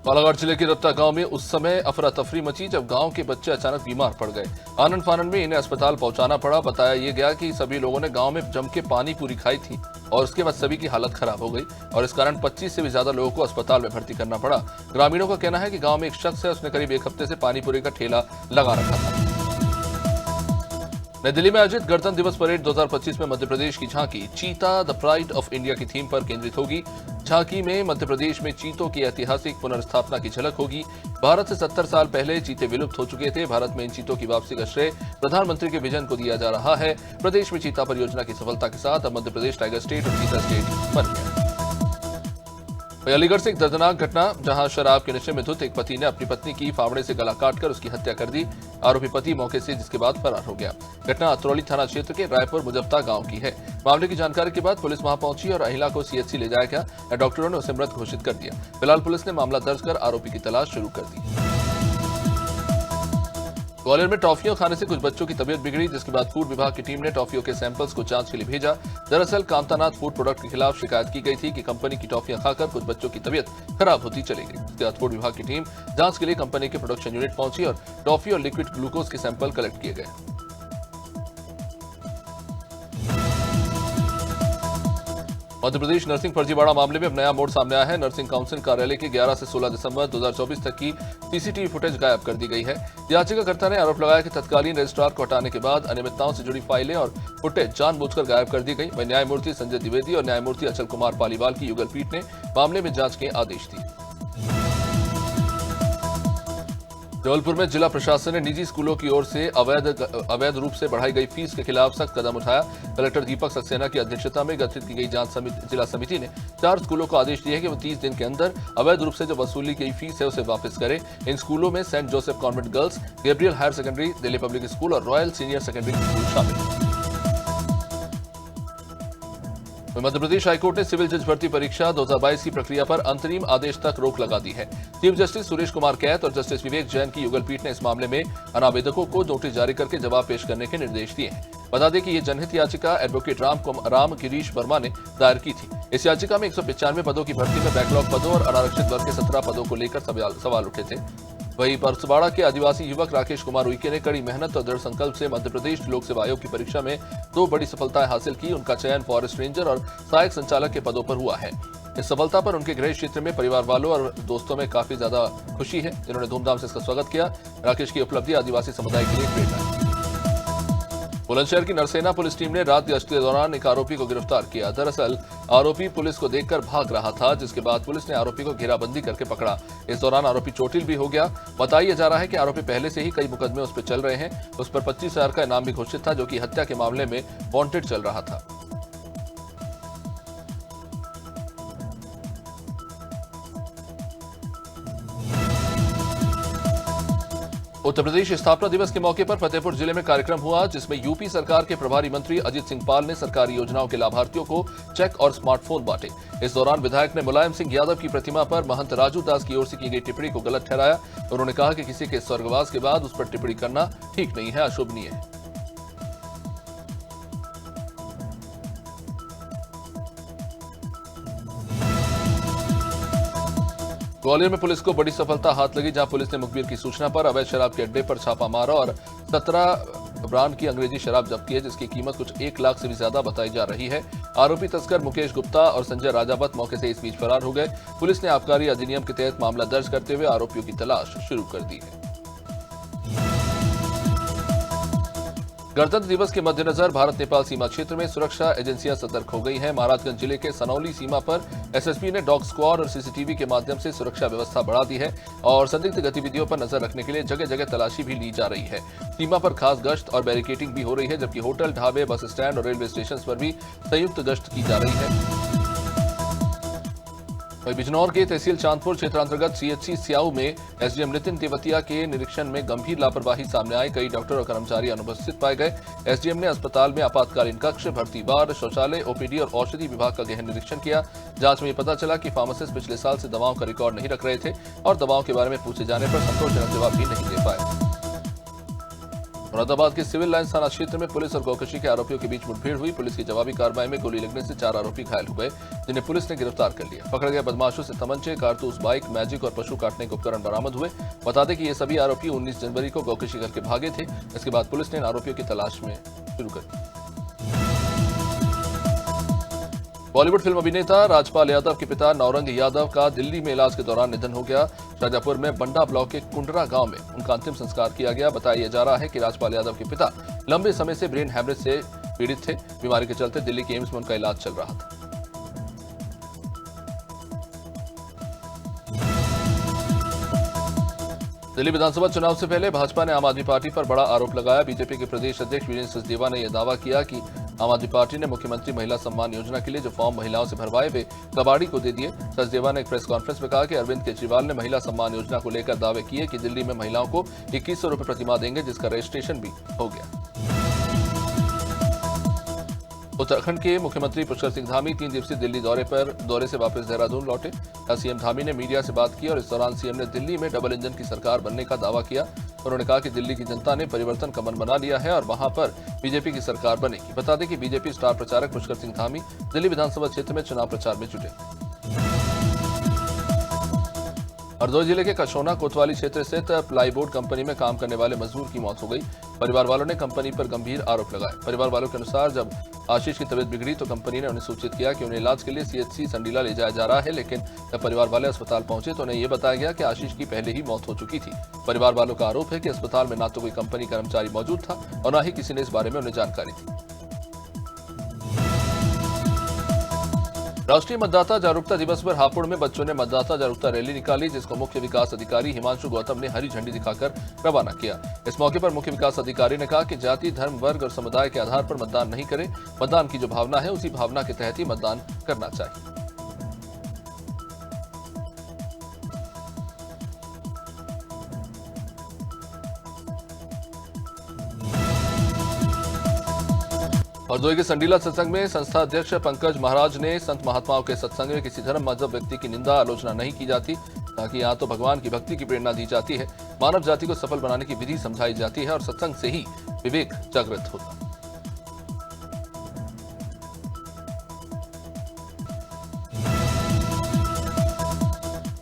बालाघाट जिले के रत्ता गांव में उस समय अफरा तफरी मची जब गांव के बच्चे अचानक बीमार पड़ गए। आनन फानन में इन्हें अस्पताल पहुंचाना पड़ा। बताया ये गया कि सभी लोगों ने गांव में जम के पानी पूरी खाई थी और उसके बाद सभी की हालत खराब हो गई और इस कारण 25 से भी ज्यादा लोगों को अस्पताल में भर्ती करना पड़ा। ग्रामीणों का कहना है कि गांव में एक शख्स है, उसने करीब एक हफ्ते से पानी पूरी का ठेला लगा रखा था। नई दिल्ली में आयोजित गणतंत्र दिवस परेड 2025 में मध्य प्रदेश की झांकी चीता द प्राइड ऑफ इंडिया की थीम पर केंद्रित होगी। झांकी में मध्य प्रदेश में चीतों की ऐतिहासिक पुनर्स्थापना की झलक होगी। भारत से 70 साल पहले चीते विलुप्त हो चुके थे। भारत में इन चीतों की वापसी का श्रेय प्रधानमंत्री के विजन को दिया जा रहा है। प्रदेश में चीता परियोजना की सफलता के साथ अब मध्य प्रदेश टाइगर स्टेट और चीता स्टेट बन गया। अलीगढ़ से एक दर्दनाक घटना, जहां शराब के नशे में धुत एक पति ने अपनी पत्नी की फावड़े से गला काटकर उसकी हत्या कर दी। आरोपी पति मौके से जिसके बाद फरार हो गया। घटना अतरौली थाना क्षेत्र के रायपुर मुजफ्ता गांव की है। मामले की जानकारी के बाद पुलिस वहां पहुंची और अहिला को सीएचसी ले जाया गया। डॉक्टरों ने उसे मृत घोषित कर दिया। फिलहाल पुलिस ने मामला दर्ज कर आरोपी की तलाश शुरू कर दी। ग्वालियर में टॉफियों खाने से कुछ बच्चों की तबीयत बिगड़ी, जिसके बाद फूड विभाग की टीम ने टॉफियों के सैंपल्स को जांच के लिए भेजा। दरअसल कामतानाथ फूड प्रोडक्ट के खिलाफ शिकायत की गई थी कि कंपनी की टॉफियां खाकर कुछ बच्चों की तबीयत खराब होती चली गई। इसके बाद फूड विभाग की टीम जांच के लिए कंपनी के प्रोडक्शन यूनिट पहुंची और टॉफी और लिक्विड ग्लूकोज के सैंपल कलेक्ट किए गए। मध्य प्रदेश नर्सिंग फर्जीवाड़ा मामले में अब नया मोड़ सामने आया है। नर्सिंग काउंसिल कार्यालय की 11 से 16 दिसंबर 2024 तक की सीसीटीवी फुटेज गायब कर दी गई है। याचिकाकर्ता ने आरोप लगाया कि तत्कालीन रजिस्ट्रार को हटाने के बाद अनियमितताओं से जुड़ी फाइलें और फुटेज जानबूझकर गायब कर दी गई। वहीं न्यायमूर्ति संजय द्विवेदी और न्यायमूर्ति अचल कुमार पालीवाल की युगल पीठ ने मामले में जांच के आदेश दिए। जबलपुर में जिला प्रशासन ने निजी स्कूलों की ओर से अवैध रूप से बढ़ाई गई फीस के खिलाफ सख्त कदम उठाया। कलेक्टर दीपक सक्सेना की अध्यक्षता में गठित की गई जिला समिति ने 4 स्कूलों को आदेश दिए कि वो 30 दिन के अंदर अवैध रूप से जो वसूली गई फीस है उसे वापस करें। इन स्कूलों में Saint Joseph convent girls, Gabriel higher secondary, Delhi public school और रॉयल सीनियर सेकेंडरी स्कूल शामिल हैं। मध्य प्रदेश हाईकोर्ट ने सिविल जज भर्ती परीक्षा 2022 की प्रक्रिया पर अंतरिम आदेश तक रोक लगा दी है। चीफ जस्टिस सुरेश कुमार कैत और जस्टिस विवेक जैन की युगल पीठ ने इस मामले में अनावेदकों को नोटिस जारी करके जवाब पेश करने के निर्देश दिए हैं। बता दें कि ये जनहित याचिका एडवोकेट राम गिरीश वर्मा ने दायर की थी। इस याचिका में 195 पदों की भर्ती में बैकलॉग पदों और अनारक्षित वर्ग के 17 पदों को लेकर सवाल उठे थे। वहीं परसवाड़ा के आदिवासी युवक राकेश कुमार उइके ने कड़ी मेहनत और दृढ़ संकल्प से मध्य प्रदेश लोक सेवा आयोग की परीक्षा में 2 बड़ी सफलताएं हासिल की। उनका चयन फॉरेस्ट रेंजर और सहायक संचालक के पदों पर हुआ है। इस सफलता पर उनके गृह क्षेत्र में परिवार वालों और दोस्तों में काफी ज्यादा खुशी है, जिन्होंने धूमधाम से इसका स्वागत किया। राकेश की उपलब्धि आदिवासी समुदाय के लिए प्रेरणा है। बुलंदशहर की नरसेना पुलिस टीम ने रात गश्त के दौरान एक आरोपी को गिरफ्तार किया। दरअसल आरोपी पुलिस को देखकर भाग रहा था, जिसके बाद पुलिस ने आरोपी को घेराबंदी करके पकड़ा। इस दौरान आरोपी चोटिल भी हो गया। बताया जा रहा है कि आरोपी पहले से ही कई मुकदमे उस पर चल रहे हैं। उस पर 25,000 का इनाम भी घोषित था, जो कि हत्या के मामले में वांटेड चल रहा था। उत्तर प्रदेश स्थापना दिवस के मौके पर फतेहपुर जिले में कार्यक्रम हुआ, जिसमें यूपी सरकार के प्रभारी मंत्री अजित सिंह पाल ने सरकारी योजनाओं के लाभार्थियों को चेक और स्मार्टफोन बांटे। इस दौरान विधायक ने मुलायम सिंह यादव की प्रतिमा पर महंत राजू दास की ओर से की गई टिप्पणी को गलत ठहराया। उन्होंने कहा कि किसी के स्वर्गवास के बाद उस पर टिप्पणी करना ठीक नहीं है, अशोभनीय है। ग्वालियर में पुलिस को बड़ी सफलता हाथ लगी, जहां पुलिस ने मुखबिर की सूचना पर अवैध शराब के अड्डे पर छापा मारा और 17 ब्रांड की अंग्रेजी शराब जब्त की है, जिसकी कीमत कुछ 1 लाख से भी ज्यादा बताई जा रही है। आरोपी तस्कर मुकेश गुप्ता और संजय राजावत मौके से इस बीच फरार हो गए। पुलिस ने आबकारी अधिनियम के तहत मामला दर्ज करते हुए आरोपियों की तलाश शुरू कर दी है। गणतंत्र दिवस के मद्देनजर भारत नेपाल सीमा क्षेत्र में सुरक्षा एजेंसियां सतर्क हो गई हैं। महाराजगंज जिले के सनौली सीमा पर एसएसपी ने डॉग स्क्वाड और सीसीटीवी के माध्यम से सुरक्षा व्यवस्था बढ़ा दी है और संदिग्ध गतिविधियों पर नजर रखने के लिए जगह जगह तलाशी भी ली जा रही है। सीमा पर खास गश्त और बैरिकेडिंग भी हो रही है, जबकि होटल, ढाबे, बस स्टैंड और रेलवे स्टेशन पर भी संयुक्त गश्त की जा रही है। वहीं बिजनौर के तहसील चांदपुर क्षेत्रांतर्गत सीएचसी स्याऊ में एसडीएम नितिन तेवतिया के निरीक्षण में गंभीर लापरवाही सामने आई। कई डॉक्टर और कर्मचारी अनुपस्थित पाए गए। एसडीएम ने अस्पताल में आपातकालीन कक्ष, भर्ती वार्ड, शौचालय, ओपीडी और औषधि विभाग का गहन निरीक्षण किया। जांच में ये पता चला कि फार्मासिस्ट पिछले साल से दवाओं का रिकॉर्ड नहीं रख रहे थे और दवाओं के बारे में पूछे जाने पर संतोषजनक जवाब भी नहीं दे पाए। मुरादाबाद के सिविल लाइंस थाना क्षेत्र में पुलिस और गौकशी के आरोपियों के बीच मुठभेड़ हुई। पुलिस की जवाबी कार्रवाई में गोली लगने से 4 आरोपी घायल हो गए, जिन्हें पुलिस ने गिरफ्तार कर लिया। पकड़े गए बदमाशों से तमंचे, कारतूस, बाइक, मैजिक और पशु काटने के उपकरण बरामद हुए। बता दें कि ये सभी आरोपी 19 जनवरी को गौकशी करके भागे थे। इसके बाद पुलिस ने इन आरोपियों की तलाश में शुरू कर दी। बॉलीवुड फिल्म अभिनेता राजपाल यादव के पिता नौरंग यादव का दिल्ली में इलाज के दौरान निधन हो गया। शाजापुर में बंडा ब्लॉक के कुंडरा गांव में उनका अंतिम संस्कार किया गया। बताया जा रहा है कि राजपाल यादव के पिता लंबे समय से ब्रेन हैमरेज से पीड़ित थे। बीमारी के चलते दिल्ली के एम्स में उनका इलाज चल रहा था। दिल्ली विधानसभा चुनाव से पहले भाजपा ने आम आदमी पार्टी पर बड़ा आरोप लगाया। बीजेपी के प्रदेश अध्यक्ष वीरेंद्र सचदेवा ने यह दावा किया कि आम आदमी पार्टी ने मुख्यमंत्री महिला सम्मान योजना के लिए जो फॉर्म महिलाओं से भरवाए वे कबाड़ी को दे दिए। सचदेवा ने एक प्रेस कॉन्फ्रेंस में कहा कि अरविंद केजरीवाल ने महिला सम्मान योजना को लेकर दावे किए कि दिल्ली में महिलाओं को 2100 रुपये प्रतिमाह देंगे, जिसका रजिस्ट्रेशन भी हो गया। उत्तराखंड के मुख्यमंत्री पुष्कर सिंह धामी 3 दिवसीय दिल्ली दौरे से वापस देहरादून लौटे। सीएम धामी ने मीडिया से बात की और इस दौरान सीएम ने दिल्ली में डबल इंजन की सरकार बनने का दावा किया। उन्होंने कहा कि दिल्ली की जनता ने परिवर्तन का मन बना लिया है और वहां पर बीजेपी की सरकार बनेगी। बता दें कि बीजेपी स्टार प्रचारक पुष्कर सिंह धामी दिल्ली विधानसभा क्षेत्र में चुनाव प्रचार में जुटे। हरदोई जिले के कशोना कोतवाली क्षेत्र स्थित प्लाईबोर्ड कंपनी में काम करने वाले मजदूर की मौत हो गई। परिवार वालों ने कंपनी पर गंभीर आरोप लगाए। परिवार वालों के अनुसार जब आशीष की तबीयत बिगड़ी तो कंपनी ने उन्हें सूचित किया कि उन्हें इलाज के लिए सीएचसी संडीला ले जाया जा रहा है, लेकिन जब परिवार वाले अस्पताल पहुंचे तो उन्हें यह बताया गया कि आशीष की पहले ही मौत हो चुकी थी। परिवार वालों का आरोप है कि अस्पताल में न तो कोई कंपनी कर्मचारी मौजूद था और न ही किसी ने इस बारे में उन्हें जानकारी दी। राष्ट्रीय मतदाता जागरूकता दिवस पर हापुड़ में बच्चों ने मतदाता जागरूकता रैली निकाली, जिसको मुख्य विकास अधिकारी हिमांशु गौतम ने हरी झंडी दिखाकर रवाना किया। इस मौके पर मुख्य विकास अधिकारी ने कहा कि जाति, धर्म, वर्ग और समुदाय के आधार पर मतदान नहीं करें। मतदान की जो भावना है उसी भावना के तहत ही मतदान करना चाहिए। हरदोई के संडीला सत्संग में संस्था अध्यक्ष पंकज महाराज ने संत महात्माओं के सत्संग में किसी धर्म, मजहब, व्यक्ति की निंदा, आलोचना नहीं की जाती, ताकि यहाँ तो भगवान की भक्ति की प्रेरणा दी जाती है, मानव जाति को सफल बनाने की विधि समझाई जाती है और सत्संग से ही विवेक जागृत होता है।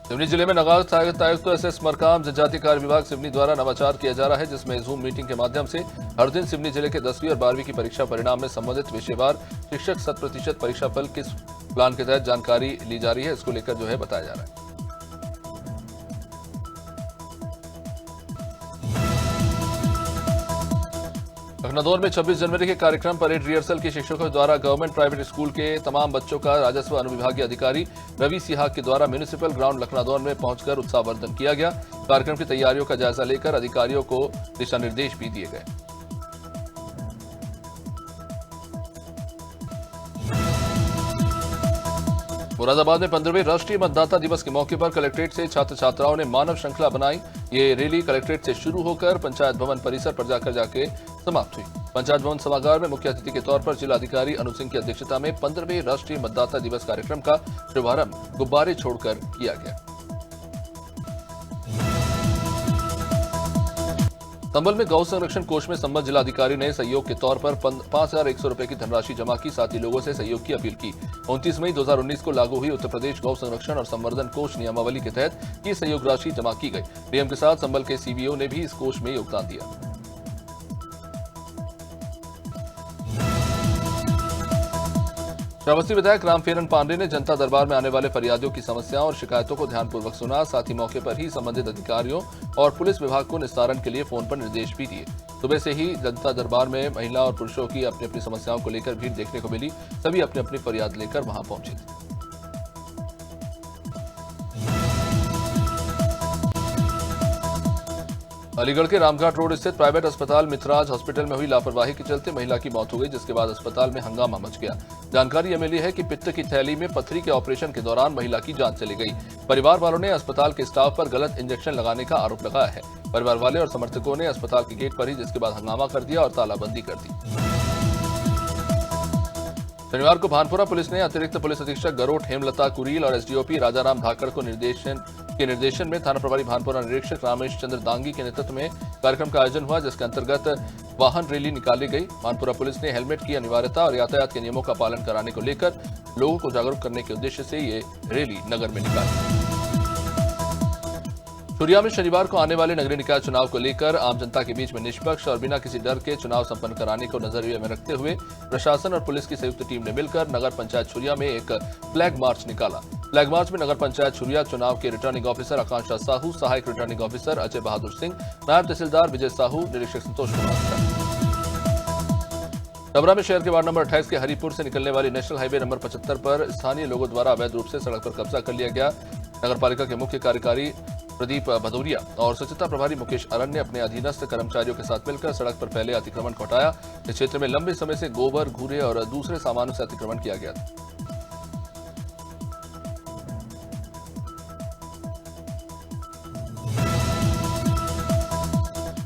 सिवनी जिले में नगार आयुक्त एसएस मरकाम जनजातीय कार्य विभाग सिवनी द्वारा नवाचार किया जा रहा है, जिसमें जूम मीटिंग के माध्यम से हर दिन सिवनी जिले के 10वीं और 12वीं की परीक्षा परिणाम में संबंधित विषयवार शिक्षक 100% परीक्षा फल किस प्लान के तहत जानकारी ली जा रही है, इसको लेकर बताया जा रहा है। लखनऊ में 26 जनवरी के कार्यक्रम परेड रिहर्सल के शिक्षकों द्वारा गवर्नमेंट प्राइवेट स्कूल के तमाम बच्चों का राजस्व अनुविभागीय अधिकारी रवि सिहाग के द्वारा म्युनिसिपल ग्राउंड लखनऊ में पहुंचकर उत्साहवर्धन किया गया। कार्यक्रम की तैयारियों का जायजा लेकर अधिकारियों को दिशा निर्देश भी दिए गए। मुरादाबाद में 15वें राष्ट्रीय मतदाता दिवस के मौके पर कलेक्ट्रेट से छात्र छात्राओं ने मानव श्रृंखला बनाई। ये रैली कलेक्ट्रेट से शुरू होकर पंचायत भवन परिसर पर जाके समाप्त हुई। पंचायत भवन सभागार में मुख्य अतिथि के तौर पर जिलाधिकारी अनु सिंह की अध्यक्षता में 15वें राष्ट्रीय मतदाता दिवस कार्यक्रम का शुभारंभ गुब्बारे छोड़कर किया गया। संभल में गौ संरक्षण कोष में संबंध जिलाधिकारी ने सहयोग के तौर पर 5100 रुपए की धनराशि जमा की, साथ ही लोगों से सहयोग की अपील की। 29 मई 2019 को लागू हुई उत्तर प्रदेश गौ संरक्षण और संवर्धन कोष नियमावली के तहत ये सहयोग राशि जमा की गई। नियम के साथ संभल के सीबीओ ने भी इस कोष में योगदान दिया। श्रावस्ती विधायक रामफेरन पांडे ने जनता दरबार में आने वाले फरियादियों की समस्याओं और शिकायतों को ध्यानपूर्वक सुना, साथ ही मौके पर ही संबंधित अधिकारियों और पुलिस विभाग को निस्तारण के लिए फोन पर निर्देश भी दिए। सुबह से ही जनता दरबार में महिला और पुरुषों की अपनी अपनी समस्याओं को लेकर भीड़ देखने को मिली। सभी अपनी अपनी फरियाद लेकर वहां पहुंचे थे। अलीगढ़ के रामघाट रोड स्थित प्राइवेट अस्पताल मिथराज हॉस्पिटल में हुई लापरवाही के चलते महिला की मौत हो गई, जिसके बाद अस्पताल में हंगामा मच गया। जानकारी मिली है कि पित्त की थैली में पथरी के ऑपरेशन के दौरान महिला की जान चली गई। परिवार वालों ने अस्पताल के स्टाफ पर गलत इंजेक्शन लगाने का आरोप लगाया है। परिवार वाले और समर्थकों ने अस्पताल के गेट पर ही जिसके बाद हंगामा कर दिया और तालाबंदी कर दी। शनिवार को भानपुरा पुलिस ने अतिरिक्त पुलिस अधीक्षक गरोठ हेमलता कुरील और एसडीओपी राजाराम धाकड़ को के निर्देशन में थाना प्रभारी भानपुरा निरीक्षक रामेश चंद्र दांगी के नेतृत्व में कार्यक्रम का आयोजन हुआ, जिसके अंतर्गत वाहन रैली निकाली गई। भानपुरा पुलिस ने हेलमेट की अनिवार्यता और यातायात के नियमों का पालन कराने को लेकर लोगों को जागरूक करने के उद्देश्य से ये रैली नगर में निकाली। छुरिया में शनिवार को आने वाले नगरीय निकाय चुनाव को लेकर आम जनता के बीच में निष्पक्ष और बिना किसी डर के चुनाव संपन्न कराने को नजरिए में रखते हुए प्रशासन और पुलिस की संयुक्त टीम ने मिलकर नगर पंचायत छुरिया में एक फ्लैग मार्च निकाला। फ्लैग मार्च में नगर पंचायत छुरिया चुनाव के रिटर्निंग ऑफिसर आकांक्षा साहू, सहायक रिटर्निंग ऑफिसर अजय बहादुर सिंह, नायब तहसीलदार विजय साहू, निरीक्षक संतोष कुमार। डबरा में शहर के वार्ड नंबर 28 के हरिपुर से निकलने वाली नेशनल हाईवे नंबर 75 पर स्थानीय लोगों द्वारा अवैध रूप से सड़क पर कब्जा कर लिया गया। नगरपालिका के मुख्य कार्यकारी प्रदीप भदौरिया और स्वच्छता प्रभारी मुकेश अरन ने अपने अधीनस्थ कर्मचारियों के साथ मिलकर सड़क पर फैले अतिक्रमण को हटाया। इस क्षेत्र में लंबे समय से गोबर, घूरे और दूसरे सामानों से अतिक्रमण किया गया था।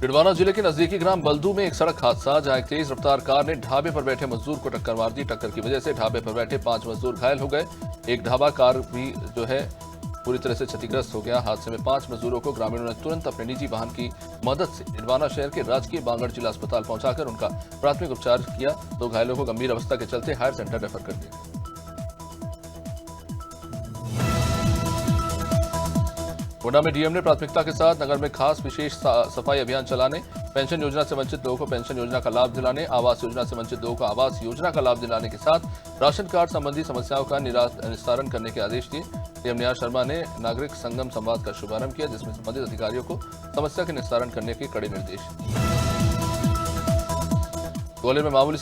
डिडवाना जिले के नजदीकी ग्राम बल्दू में एक सड़क हादसा, जहां एक तेज रफ्तार कार ने ढाबे पर बैठे मजदूर को टक्कर मार दी। टक्कर की वजह से ढाबे पर बैठे 5 मजदूर घायल हो गए। एक ढाबा कार भी पूरी तरह से क्षतिग्रस्त हो गया। हादसे में 5 मजदूरों को ग्रामीणों ने तुरंत अपने निजी वाहन की मदद से डिडवाना शहर के राजकीय बांगड़ जिला अस्पताल पहुंचाकर उनका प्राथमिक उपचार किया। 2 घायलों को गंभीर अवस्था के चलते हायर सेंटर रेफर कर दिया। गोंडा में डीएम ने प्राथमिकता के साथ नगर में खास विशेष सफाई अभियान चलाने, पेंशन योजना से वंचित लोगों को पेंशन योजना का लाभ दिलाने, आवास योजना से वंचित लोगों को आवास योजना का लाभ दिलाने के साथ राशन कार्ड संबंधी समस्याओं का निस्तारण करने के आदेश दिए। डीएम निहाल शर्मा ने नागरिक संगम संवाद का शुभारंभ किया, जिसमें संबंधित अधिकारियों को समस्या के निस्तारण करने के कड़े निर्देश। ग्वालियर में मामूली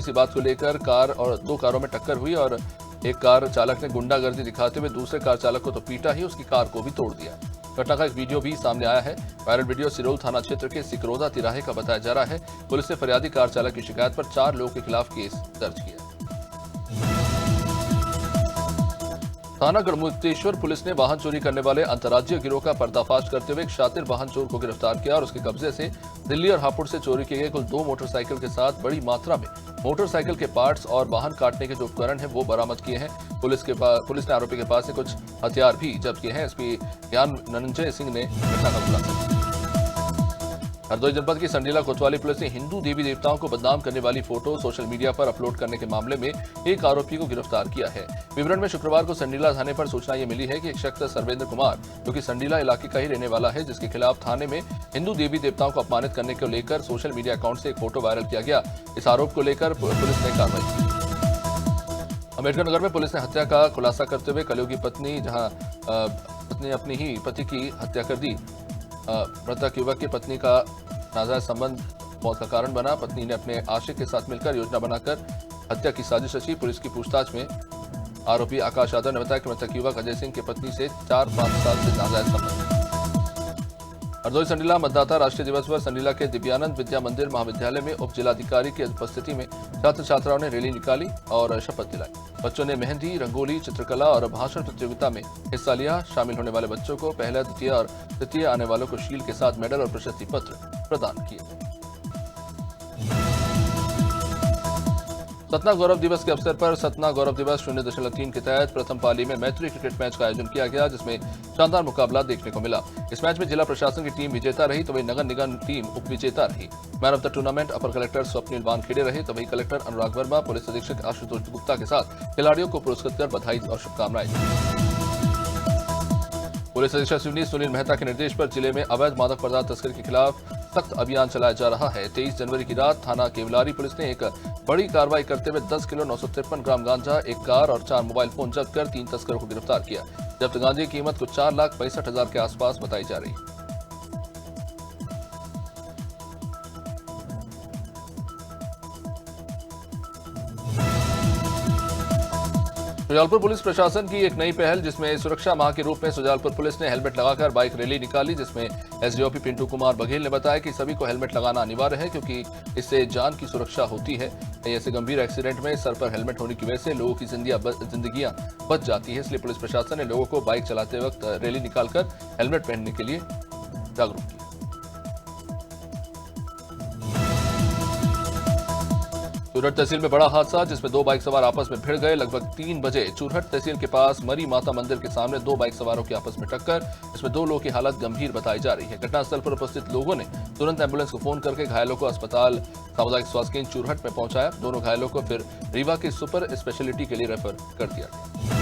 सी बात को लेकर कार और 2 कारों में टक्कर हुई और एक कार चालक ने गुंडागर्दी दिखाते हुए दूसरे कार चालक को तो पीटा ही, उसकी कार को भी तोड़ दिया। घटना का एक वीडियो भी सामने आया है। वायरल वीडियो सिरोल थाना क्षेत्र के सिकरोदा तिराहे का बताया जा रहा है। पुलिस ने फरियादी कार चालक की शिकायत पर 4 लोगों के खिलाफ केस दर्ज किया। थाना गढ़मुक्तेश्वर पुलिस ने वाहन चोरी करने वाले अंतर्राज्यीय गिरोह का पर्दाफाश करते हुए एक शातिर वाहन चोर को गिरफ्तार किया और उसके कब्जे से दिल्ली और हापुड़ से चोरी किए गए कुल 2 मोटरसाइकिल के साथ बड़ी मात्रा में मोटरसाइकिल के पार्ट्स और वाहन काटने के जो उपकरण हैं वो बरामद किए हैं। पुलिस ने आरोपी के पास से कुछ हथियार भी जब्त किए हैं। एसपी ज्ञानंजय सिंह ने घटना का खुलासा। हरदोई जनपद की संडीला कोतवाली पुलिस ने हिंदू देवी देवताओं को बदनाम करने वाली फोटो सोशल मीडिया पर अपलोड करने के मामले में एक आरोपी को गिरफ्तार किया है। विवरण में शुक्रवार को संडीला थाने पर सूचना ये मिली है कि एक शख्स सर्वेंद्र कुमार, जो कि संडीला इलाके का ही रहने वाला है, जिसके खिलाफ थाने में हिंदू देवी देवताओं को अपमानित करने को लेकर सोशल मीडिया अकाउंट से एक फोटो वायरल किया गया। इस आरोप को लेकर पुलिस ने कार्रवाई की। अम्बेडकर नगर में पुलिस ने हत्या का खुलासा करते हुए कलयुगी पत्नी पत्नी अपनी ही पति की हत्या कर दी। मृतक युवक की पत्नी का नाजायज संबंध मौत का कारण बना। पत्नी ने अपने आशिक के साथ मिलकर योजना बनाकर हत्या की साजिश रची। पुलिस की पूछताछ में आरोपी आकाश यादव ने बताया कि मृतक युवक अजय सिंह की पत्नी से 4-5 साल से नाजायज संबंध। हरदोई संडीला मतदाता राष्ट्रीय दिवस पर संडीला के दिव्यानंद विद्या मंदिर महाविद्यालय में उप जिलाधिकारी की उपस्थिति में छात्र छात्राओं ने रैली निकाली और शपथ दिलाई। बच्चों ने मेहंदी, रंगोली, चित्रकला और भाषण प्रतियोगिता में हिस्सा लिया। शामिल होने वाले बच्चों को पहला, द्वितीय और तृतीय आने वालों को शील्ड के साथ मेडल और प्रशस्ति पत्र प्रदान किए। सतना गौरव दिवस के अवसर पर सतना गौरव दिवस 0.3 के तहत प्रथम पाली में मैत्री क्रिकेट मैच का आयोजन किया गया, जिसमें शानदार मुकाबला देखने को मिला। इस मैच में जिला प्रशासन की टीम विजेता रही तो वही नगर निगम टीम उप विजेता रही। Man of the tournament upper collector Swapnil Wankhede रहे तो वही कलेक्टर अनुराग वर्मा, पुलिस अधीक्षक आशुतोष गुप्ता के साथ खिलाड़ियों को पुरस्कृत कर बधाई और शुभकामनाएं दी। पुलिस अधीक्षक सुनील मेहता के निर्देश पर जिले में अवैध मादक पदार्थ तस्करी के खिलाफ सख्त अभियान चलाया जा रहा है। 23 जनवरी की रात थाना केवलारी पुलिस ने एक बड़ी कार्रवाई करते हुए 10 किलो 953 ग्राम गांजा, एक कार और 4 मोबाइल फोन जब्त कर 3 तस्करों को गिरफ्तार किया। जब्त गांजे की कीमत कुछ 4,65,000 के आसपास बताई जा रही है। सुजालपुर पुलिस प्रशासन की एक नई पहल, जिसमें सुरक्षा माह के रूप में सुजालपुर पुलिस ने हेलमेट लगाकर बाइक रैली निकाली, जिसमें एसडीओपी पिंटू कुमार बघेल ने बताया कि सभी को हेलमेट लगाना अनिवार्य है, क्योंकि इससे जान की सुरक्षा होती है। ऐसे गंभीर एक्सीडेंट में सर पर हेलमेट होने की वजह से लोगों की जिंदगियां बच जाती है। इसलिए पुलिस प्रशासन ने लोगों को बाइक चलाते वक्त रैली निकालकर हेलमेट पहनने के लिए जागरूक किया। चूरहट तहसील में बड़ा हादसा, जिसमें दो बाइक सवार आपस में भिड़ गए। लगभग 3 बजे चूरहट तहसील के पास मरी माता मंदिर के सामने दो बाइक सवारों की आपस में टक्कर, इसमें 2 लोगों की हालत गंभीर बताई जा रही है। घटनास्थल पर उपस्थित लोगों ने तुरंत एम्बुलेंस को फोन करके घायलों को अस्पताल सामुदायिक स्वास्थ्य केंद्र चूरहट में पहुंचाया। दोनों घायलों को फिर रीवा की सुपर स्पेशलिटी के लिए रेफर कर दिया गया।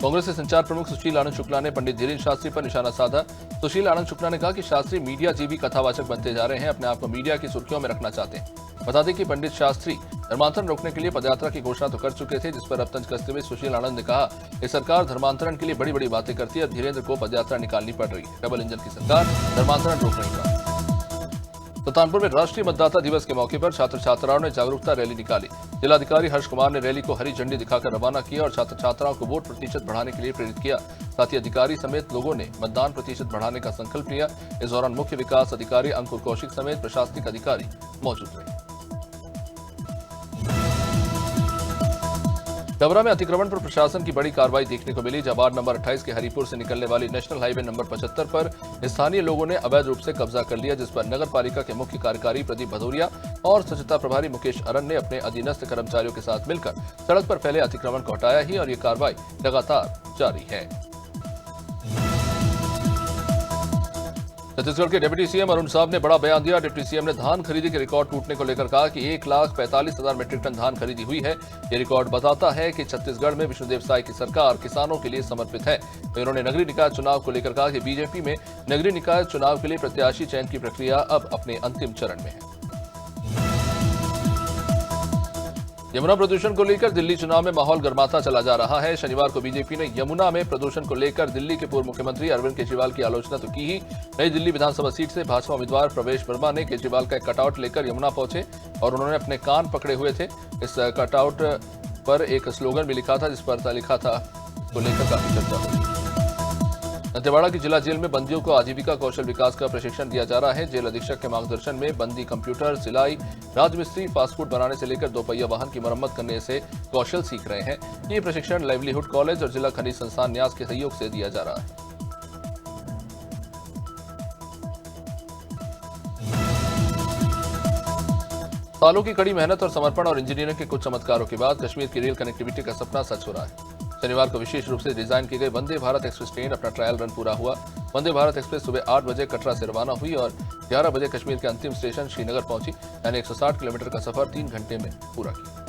कांग्रेस के संचार प्रमुख सुशील आनंद शुक्ला ने पंडित धीरेन्द्र शास्त्री पर निशाना साधा। सुशील आनंद शुक्ला ने कहा कि शास्त्री मीडिया जीवी कथावाचक बनते जा रहे हैं, अपने आप को मीडिया की सुर्खियों में रखना चाहते हैं। बता दें कि पंडित शास्त्री धर्मांतरण रोकने के लिए पदयात्रा की घोषणा तो कर चुके थे, जिस पर अब तंज कसते हुए सुशील आनंद ने कहा कि सरकार धर्मांतरण के लिए बड़ी बड़ी बातें करती है और धीरेन्द्र को पदयात्रा निकालनी पड़ रही है। डबल इंजन की सरकार धर्मांतरण रोक नहीं पाती। सुल्तानपुर में राष्ट्रीय मतदाता दिवस के मौके पर छात्र छात्राओं ने जागरूकता रैली निकाली। जिलाधिकारी हर्ष कुमार ने रैली को हरी झंडी दिखाकर रवाना किया और छात्र छात्राओं को वोट प्रतिशत बढ़ाने के लिए प्रेरित किया। साथ ही अधिकारी समेत लोगों ने मतदान प्रतिशत बढ़ाने का संकल्प लिया। इस दौरान मुख्य विकास अधिकारी अंकुर कौशिक समेत प्रशासनिक अधिकारी मौजूद रहे। डबरा में अतिक्रमण पर प्रशासन की बड़ी कार्रवाई देखने को मिली, जब वार्ड नंबर 28 के हरिपुर से निकलने वाली नेशनल हाईवे नंबर 75 पर स्थानीय लोगों ने अवैध रूप से कब्जा कर लिया, जिस पर नगर पालिका के मुख्य कार्यकारी प्रदीप भदौरिया और स्वच्छता प्रभारी मुकेश अरन ने अपने अधीनस्थ कर्मचारियों के साथ मिलकर सड़क पर फैले अतिक्रमण को हटाया ही और ये कार्रवाई लगातार जारी है। छत्तीसगढ़ के डिप्टी सीएम अरुण साहब ने बड़ा बयान दिया। डिप्टी सीएम ने धान खरीदी के रिकॉर्ड टूटने को लेकर कहा कि 1,45,000 मीट्रिक टन धान खरीदी हुई है। ये रिकॉर्ड बताता है कि छत्तीसगढ़ में विष्णुदेव साय की सरकार किसानों के लिए समर्पित है। तो इन्होंने नगरीय निकाय चुनाव को लेकर कहा कि बीजेपी में नगरीय निकाय चुनाव के लिए प्रत्याशी चयन की प्रक्रिया अब अपने अंतिम चरण में है। यमुना प्रदूषण को लेकर दिल्ली चुनाव में माहौल गर्माता चला जा रहा है। शनिवार को बीजेपी ने यमुना में प्रदूषण को लेकर दिल्ली के पूर्व मुख्यमंत्री अरविंद केजरीवाल की आलोचना तो की ही, नई दिल्ली विधानसभा सीट से भाजपा उम्मीदवार प्रवेश वर्मा ने केजरीवाल का एक कटआउट लेकर यमुना पहुंचे और उन्होंने अपने कान पकड़े हुए थे। इस कटआउट पर एक स्लोगन भी लिखा था, जिस पर लिखा था को लेकर काफी चर्चा हुई। दंतेवाड़ा की जिला जेल में बंदियों को आजीविका कौशल विकास का प्रशिक्षण दिया जा रहा है। जेल अधीक्षक के मार्गदर्शन में बंदी कंप्यूटर, सिलाई, राजमिस्त्री, फास्ट फूड बनाने से लेकर 2 पहिया वाहन की मरम्मत करने से कौशल सीख रहे हैं। ये प्रशिक्षण लाइवलीहुड कॉलेज और जिला खनिज संस्थान न्यास के सहयोग से दिया जा रहा है। सालों की कड़ी मेहनत और समर्पण और इंजीनियरिंग के कुछ चमत्कारों के बाद कश्मीर की रेल कनेक्टिविटी का सपना सच हो रहा है। शनिवार को विशेष रूप से डिजाइन की गई वंदे भारत एक्सप्रेस ट्रेन अपना ट्रायल रन पूरा हुआ। वंदे भारत एक्सप्रेस सुबह 8 बजे कटरा से रवाना हुई और 11 बजे कश्मीर के अंतिम स्टेशन श्रीनगर पहुंची, यानी 160 किलोमीटर का सफर 3 घंटे में पूरा किया।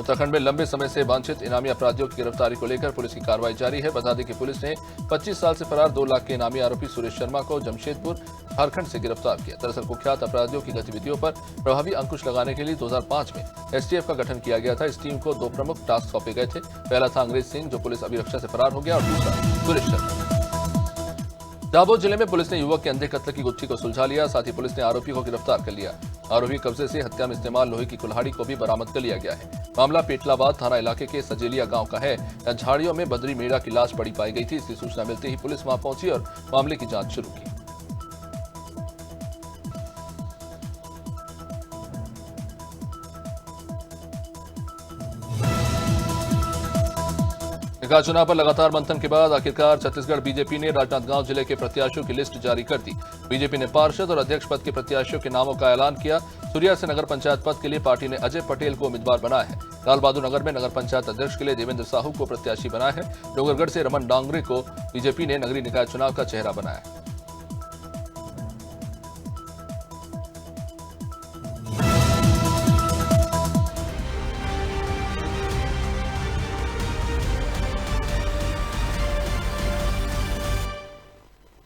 उत्तराखंड में लंबे समय से वांछित इनामी अपराधियों की गिरफ्तारी को लेकर पुलिस की कार्रवाई जारी है। बता दें कि पुलिस ने 25 साल से फरार 2 लाख के इनामी आरोपी सुरेश शर्मा को जमशेदपुर, झारखंड से गिरफ्तार किया। दरअसल कुख्यात अपराधियों की गतिविधियों पर प्रभावी अंकुश लगाने के लिए 2005 में एसटीएफ का गठन किया गया था। इस टीम को 2 प्रमुख टास्क सौंपे गए थे। पहला था अंग्रेज सिंह, जो पुलिस अभिरक्षा से फरार हो गया, और दूसरा सुरेश शर्मा। झाबुआ जिले में पुलिस ने युवक के अंधे कत्ल की गुत्थी को सुलझा लिया। साथ ही पुलिस ने आरोपी को गिरफ्तार कर लिया। आरोपी कब्जे से हत्या में इस्तेमाल लोहे की कुल्हाड़ी को भी बरामद कर लिया गया है। मामला पेटलाबाद थाना इलाके के सजेलिया गांव का है। यहाँ झाड़ियों में बद्री मेड़ा की लाश पड़ी पाई गई थी। इसकी सूचना मिलते ही पुलिस वहां पहुंची और मामले की जांच शुरू की। निकाय चुनाव पर लगातार मंथन के बाद आखिरकार छत्तीसगढ़ बीजेपी ने राजनांदगांव जिले के प्रत्याशियों की लिस्ट जारी कर दी। बीजेपी ने पार्षद और अध्यक्ष पद के प्रत्याशियों के नामों का ऐलान किया। सुरिया से नगर पंचायत पद के लिए पार्टी ने अजय पटेल को उम्मीदवार बनाया है। लाल बहादुर नगर में नगर पंचायत अध्यक्ष के लिए देवेंद्र साहू को प्रत्याशी बनाया है। डोंगरगढ़ से रमन डांगरे को बीजेपी ने नगरीय निकाय चुनाव का चेहरा बनाया है।